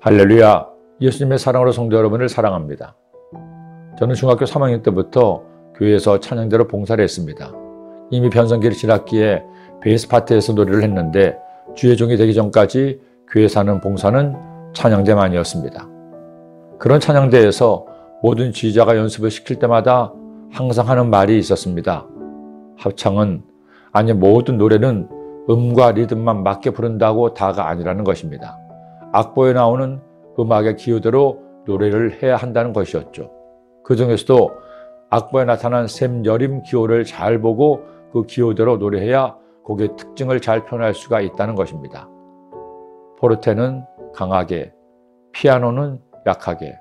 할렐루야, 예수님의 사랑으로 성도 여러분을 사랑합니다. 저는 중학교 3학년 때부터 교회에서 찬양대로 봉사를 했습니다. 이미 변성기를 지났기에 베이스 파트에서 노래를 했는데 주의 종이 되기 전까지 교회에서 하는 봉사는 찬양대만이었습니다. 그런 찬양대에서 모든 지휘자가 연습을 시킬 때마다 항상 하는 말이 있었습니다. 합창은, 아니 모든 노래는 음과 리듬만 맞게 부른다고 다가 아니라는 것입니다. 악보에 나오는 음악의 기호대로 노래를 해야 한다는 것이었죠. 그 중에서도 악보에 나타난 샘 여림 기호를 잘 보고 그 기호대로 노래해야 곡의 특징을 잘 표현할 수가 있다는 것입니다. 포르테는 강하게, 피아노는 약하게,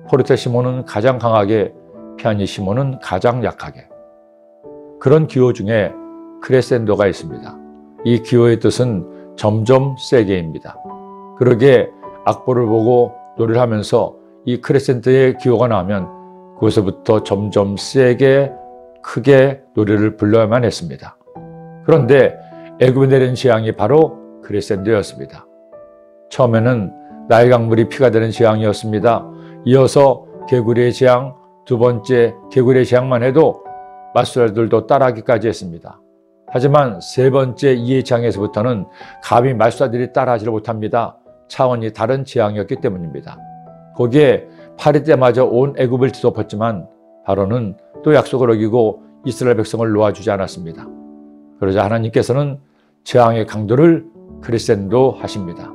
포르테시모는 가장 강하게, 피아니시모는 가장 약하게. 그런 기호 중에 크레센도가 있습니다. 이 기호의 뜻은 점점 세게입니다. 그러기에 악보를 보고 노래를 하면서 이 크레센도의 기호가 나오면 그것부터 점점 세게 크게 노래를 불러야만 했습니다. 그런데 애굽에 내린 재앙이 바로 크레센도였습니다. 처음에는 나일 강물이 피가 되는 재앙이었습니다. 이어서 개구리의 재앙, 두 번째 개구리의 재앙만 해도 맞수자들도 따라하기까지 했습니다. 하지만 세 번째 이의 재앙에서부터는 감히 맞수자들이 따라하지를 못합니다. 차원이 다른 재앙이었기 때문입니다. 거기에 파리떼마저 온 애굽을 뒤덮었지만 바로는 또 약속을 어기고 이스라엘 백성을 놓아주지 않았습니다. 그러자 하나님께서는 재앙의 강도를 크레센도 하십니다.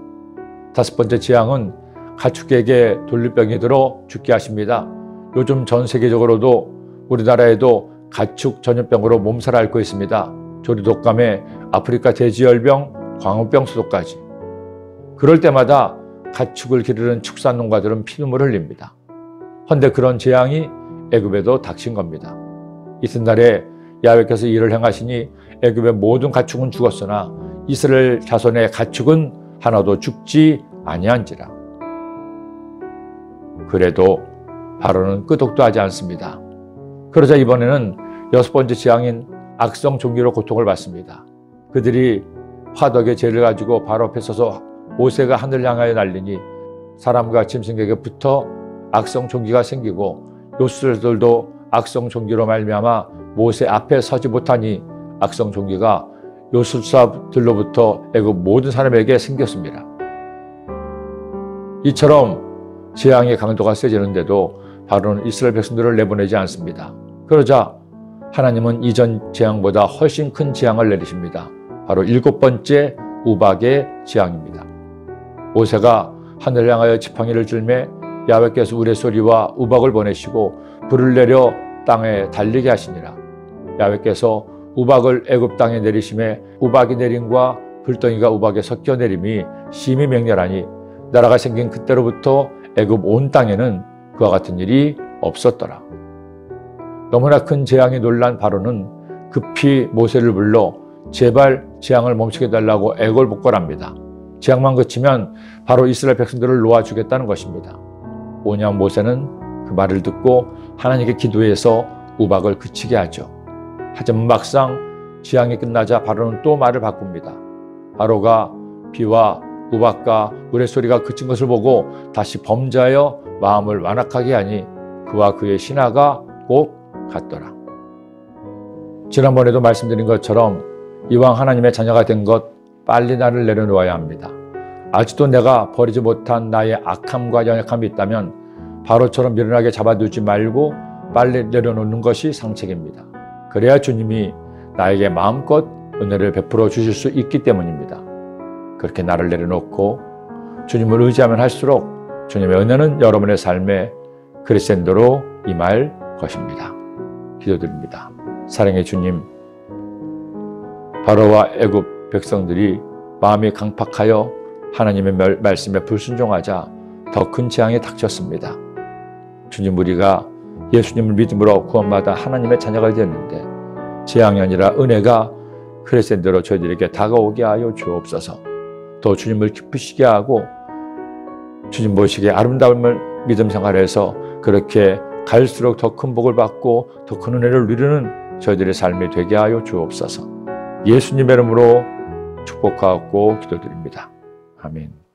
다섯 번째 재앙은 가축에게 돌리병이 들어 죽게 하십니다. 요즘 전 세계적으로도 우리나라에도 가축 전염병으로 몸살을 앓고 있습니다. 조류독감에 아프리카 돼지열병, 광우병 수도까지. 그럴 때마다 가축을 기르는 축산농가들은 피눈물을 흘립니다. 헌데 그런 재앙이 애굽에도 닥친 겁니다. 이튿날에 야훼께서 일을 행하시니 애굽의 모든 가축은 죽었으나 이스라엘 자손의 가축은 하나도 죽지 아니한지라. 그래도 바로는 끄덕도 하지 않습니다. 그러자 이번에는 여섯 번째 재앙인 악성 종기로 고통을 받습니다. 그들이 화덕에 재를 가지고 바로 앞에 서서 모세가 하늘 향하여 날리니 사람과 짐승에게 붙어 악성 종기가 생기고 요술들도 악성 종기로 말미암아 모세 앞에 서지 못하니 악성 종기가 요술사들로부터 애굽 모든 사람에게 생겼습니다. 이처럼 재앙의 강도가 세지는데도 바로는 이스라엘 백성들을 내보내지 않습니다. 그러자 하나님은 이전 재앙보다 훨씬 큰 재앙을 내리십니다. 바로 일곱 번째 우박의 재앙입니다. 모세가 하늘을 향하여 지팡이를 들매 야훼께서 우레소리와 우박을 보내시고 불을 내려 땅에 달리게 하시니라. 야훼께서 우박을 애굽 땅에 내리심에 우박이 내림과 불덩이가 우박에 섞여 내림이 심히 맹렬하니 나라가 생긴 그때로부터 애굽 온 땅에는 그와 같은 일이 없었더라. 너무나 큰 재앙이 놀란 바로는 급히 모세를 불러 제발 재앙을 멈추게 해달라고 애걸복걸합니다. 재앙만 그치면 바로 이스라엘 백성들을 놓아주겠다는 것입니다. 오냐 모세는 그 말을 듣고 하나님께 기도해서 우박을 그치게 하죠. 하지만 막상 재앙이 끝나자 바로는 또 말을 바꿉니다. 바로가 비와 우박과 우레소리가 그친 것을 보고 다시 범죄하여 마음을 완악하게 하니 그와 그의 신하가 꼭 같더라. 지난번에도 말씀드린 것처럼 이왕 하나님의 자녀가 된 것 빨리 나를 내려놓아야 합니다. 아직도 내가 버리지 못한 나의 악함과 연약함이 있다면 바로처럼 미련하게 잡아두지 말고 빨리 내려놓는 것이 상책입니다. 그래야 주님이 나에게 마음껏 은혜를 베풀어 주실 수 있기 때문입니다. 그렇게 나를 내려놓고 주님을 의지하면 할수록 주님의 은혜는 여러분의 삶에 크레센도로 임할 것입니다. 기도드립니다. 사랑의 주님, 바로와 애굽 백성들이 마음이 강팍하여 하나님의 말씀에 불순종하자 더 큰 재앙이 닥쳤습니다. 주님, 우리가 예수님을 믿음으로 구원받아 하나님의 자녀가 되었는데 재앙이 아니라 은혜가 크레센도로 저희들에게 다가오게 하여 주옵소서. 또 주님을 기쁘시게 하고 주님 보시기에 아름다움을 믿음 생활에서 그렇게 갈수록 더 큰 복을 받고 더 큰 은혜를 누리는 저희들의 삶이 되게 하여 주옵소서. 예수님의 이름으로 축복하고 기도드립니다. 아멘.